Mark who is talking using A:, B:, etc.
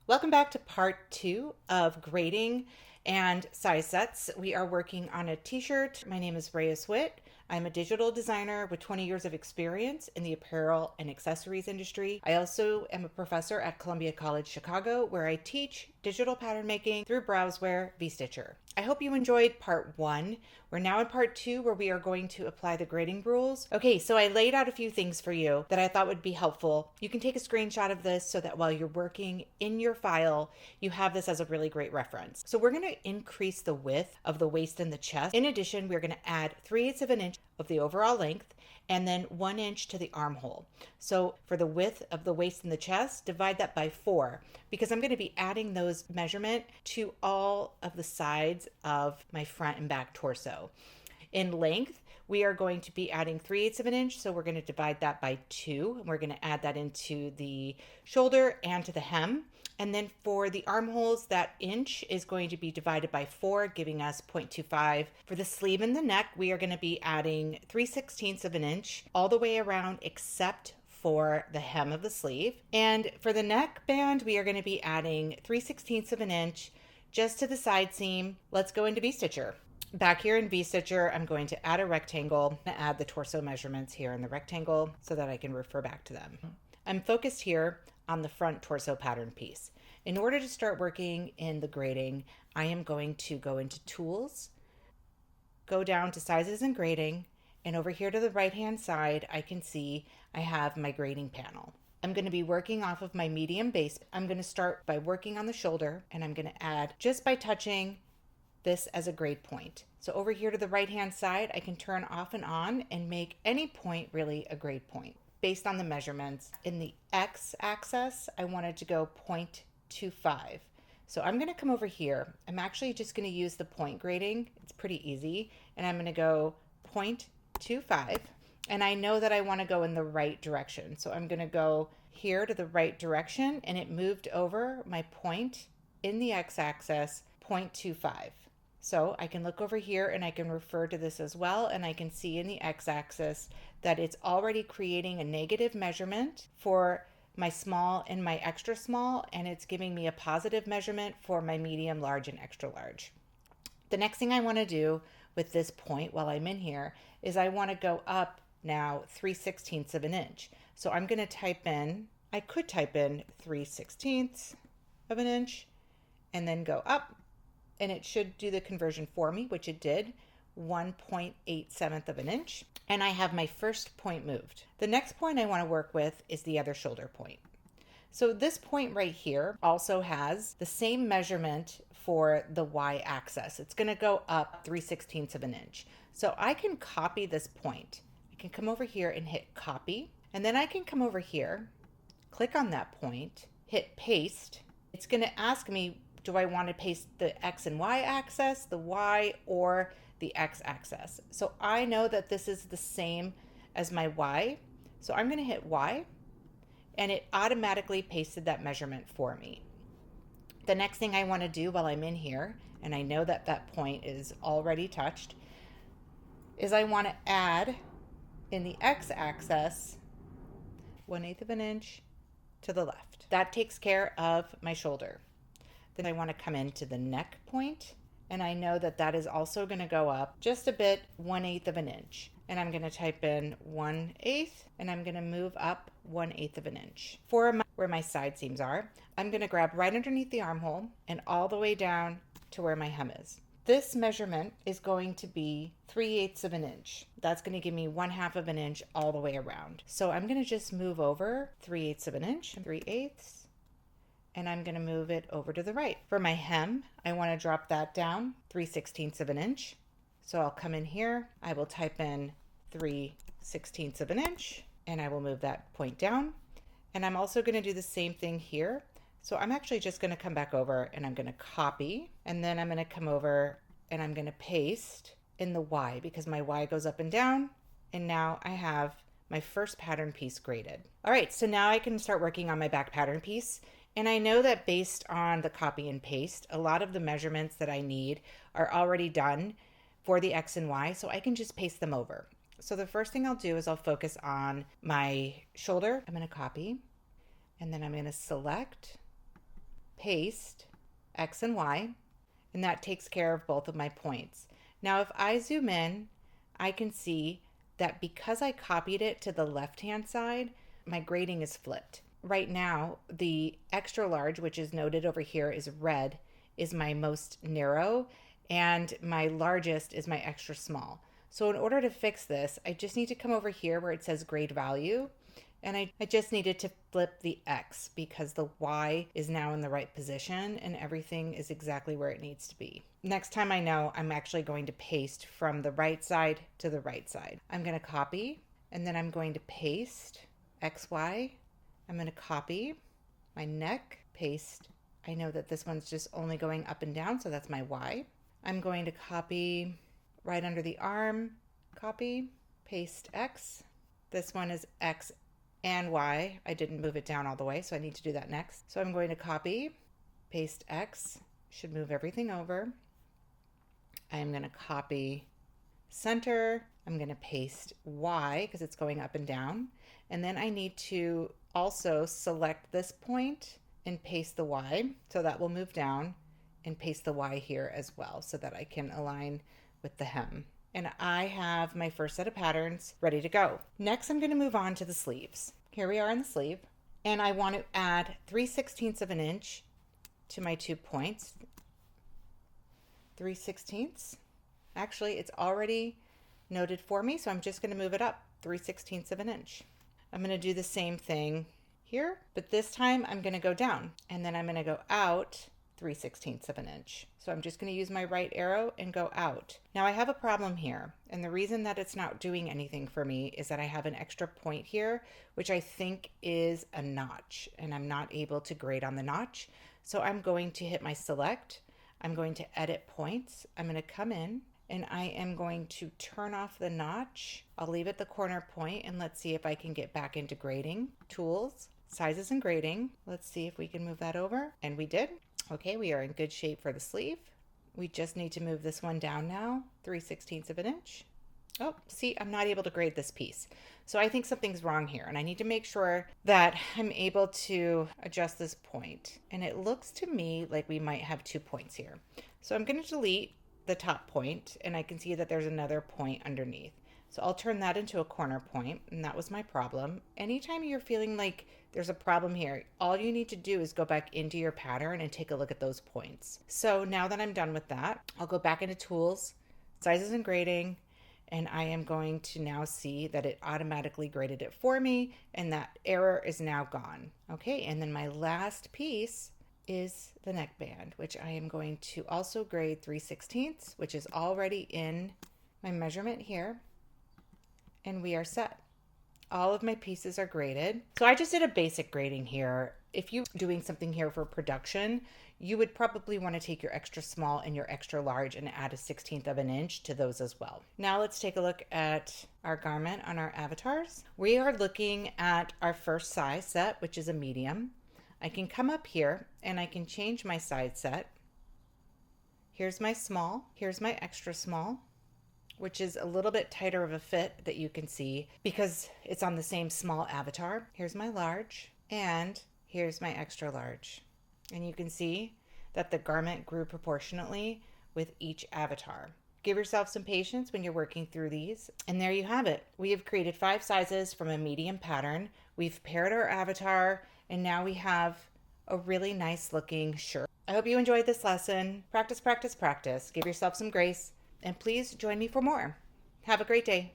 A: Welcome back to part 2 of grading and size sets. We are working on a t-shirt. My name is Browzwear. I'm a digital designer with 20 years of experience in the apparel and accessories industry. I also am a professor at Columbia College Chicago, where I teach digital pattern making through Browzwear v-Stitcher. I hope you enjoyed part 1. We're now in part 2, where we are going to apply the grading rules. Okay, so I laid out a few things for you that I thought would be helpful. You can take a screenshot of this so that while you're working in your file, you have this as a really great reference. So we're going to increase the width of the waist and the chest. In addition, we're going to add 3/8 of an inch of the overall length and then 1 inch to the armhole. So for the width of the waist and the chest, divide that by 4, because I'm going to be adding those measurement to all of the sides of my front and back torso. In length, we are going to be adding 3/8 of an inch, so we're going to divide that by 2, and we're going to add that into the shoulder and to the hem. And then for the armholes, that inch is going to be divided by 4, giving us 0.25. For the sleeve and the neck, we are going to be adding 3/16 of an inch all the way around except for the hem of the sleeve. And for the neck band, we are going to be adding 3/16 of an inch just to the side seam. Let's go into V-Stitcher. Back here in V-Stitcher, I'm going to add a rectangle. I'm going to add the torso measurements here in the rectangle so that I can refer back to them. I'm focused here on the front torso pattern piece. In order to start working in the grading, I am going to go into Tools, go down to Sizes and Grading, and over here to the right-hand side, I can see I have my grading panel. I'm going to be working off of my medium base. I'm going to start by working on the shoulder, and I'm going to add just by touching this as a grade point. So over here to the right-hand side, I can turn off and on and make any point really a grade point based on the measurements. In the x-axis, I wanted to go 0.25. So I'm going to come over here. I'm actually just going to use the point grading. It's pretty easy. And I'm going to go 0.25. And I know that I want to go in the right direction. So I'm going to go here to the right direction, and it moved over my point in the x-axis, 0.25. So I can look over here and I can refer to this as well, and I can see in the x-axis that it's already creating a negative measurement for my small and my extra small, and it's giving me a positive measurement for my medium, large, and extra large. The next thing I want to do with this point while I'm in here is I want to go up now 3/16 of an inch. So I'm going to type in, I could type in 3/16 of an inch and then go up, and it should do the conversion for me, which it did, 1.87 of an inch. And I have my first point moved. The next point I want to work with is the other shoulder point. So this point right here also has the same measurement for the y-axis. It's going to go up 3/16 of an inch. So I can copy this point. I can come over here and hit copy, and then I can come over here, click on that point, hit paste. It's going to ask me, do I want to paste the X and Y axis, the Y, or the X axis? So I know that this is the same as my Y. So I'm going to hit Y, and it automatically pasted that measurement for me. The next thing I want to do while I'm in here, and I know that that point is already touched, is I want to add in the X axis 1/8 of an inch to the left. That takes care of my shoulder. Then I want to come into the neck point, and I know that that is also going to go up just a bit, 1/8 of an inch. And I'm going to type in 1/8, and I'm going to move up 1/8 of an inch. For where my side seams are, I'm going to grab right underneath the armhole and all the way down to where my hem is. This measurement is going to be 3/8 of an inch. That's going to give me 1/2 of an inch all the way around. So I'm going to just move over 3/8 of an inch, 3/8. And I'm going to move it over to the right. For my hem, I want to drop that down 3/16 of an inch. So I'll come in here, I will type in 3/16 of an inch, and I will move that point down. And I'm also going to do the same thing here. So I'm actually just going to come back over and I'm going to copy, and then I'm going to come over and I'm going to paste in the Y, because my Y goes up and down, and now I have my first pattern piece graded. All right, so now I can start working on my back pattern piece. And I know that based on the copy and paste, a lot of the measurements that I need are already done for the X and Y, so I can just paste them over. So the first thing I'll do is I'll focus on my shoulder. I'm going to copy, and then I'm going to select, paste X and Y, and that takes care of both of my points. Now, if I zoom in, I can see that because I copied it to the left-hand side, my grading is flipped. Right now, the extra large, which is noted over here is red, is my most narrow, and my largest is my extra small. So in order to fix this, I just need to come over here where it says grade value, and I just needed to flip the X because the Y is now in the right position and everything is exactly where it needs to be. Next time I know, I'm actually going to paste from the right side to the right side. I'm going to copy, and then I'm going to paste XY. I'm going to copy my neck, paste. I know that this one's just only going up and down, so that's my Y. I'm going to copy right under the arm, copy, paste X. This one is X and Y. I didn't move it down all the way, so I need to do that next. So I'm going to copy, paste X, should move everything over. I'm going to copy center. I'm going to paste Y because it's going up and down. And then I need to also select this point and paste the Y. So that will move down, and paste the Y here as well so that I can align with the hem. And I have my first set of patterns ready to go. Next, I'm going to move on to the sleeves. Here we are in the sleeve, and I want to add 3/16 of an inch to my 2 points. 3/16. Actually, it's already noted for me, so I'm just going to move it up 3/16 of an inch. I'm going to do the same thing here, but this time I'm going to go down, and then I'm going to go out 3/16 of an inch. So I'm just going to use my right arrow and go out. Now I have a problem here, and the reason that it's not doing anything for me is that I have an extra point here, which I think is a notch, and I'm not able to grade on the notch. So I'm going to hit my select. I'm going to edit points. I'm going to come in, and I am going to turn off the notch. I'll leave it the corner point, and let's see if I can get back into grading. Tools, sizes and grading. Let's see if we can move that over, and we did. Okay, we are in good shape for the sleeve. We just need to move this one down now, 3/16 of an inch. Oh, see, I'm not able to grade this piece. So I think something's wrong here, and I need to make sure that I'm able to adjust this point. And it looks to me like we might have 2 points here. So I'm going to delete the top point, and I can see that there's another point underneath. So I'll turn that into a corner point, and that was my problem. Anytime you're feeling like there's a problem here, all you need to do is go back into your pattern and take a look at those points. So now that I'm done with that, I'll go back into tools, sizes and grading, and I am going to now see that it automatically graded it for me, and that error is now gone. Okay, and then my last piece is the neckband, which I am going to also grade 3/16, which is already in my measurement here. And we are set. All of my pieces are graded. So I just did a basic grading here. If you're doing something here for production, you would probably want to take your extra small and your extra large and add a 1/16 of an inch to those as well. Now let's take a look at our garment on our avatars. We are looking at our first size set, which is a medium. I can come up here and I can change my size set. Here's my small, here's my extra small, which is a little bit tighter of a fit that you can see because it's on the same small avatar. Here's my large, and here's my extra large. And you can see that the garment grew proportionately with each avatar. Give yourself some patience when you're working through these. And there you have it. We have created 5 sizes from a medium pattern. We've paired our avatar, and now we have a really nice looking shirt. I hope you enjoyed this lesson. Practice, practice, practice. Give yourself some grace. And please join me for more. Have a great day.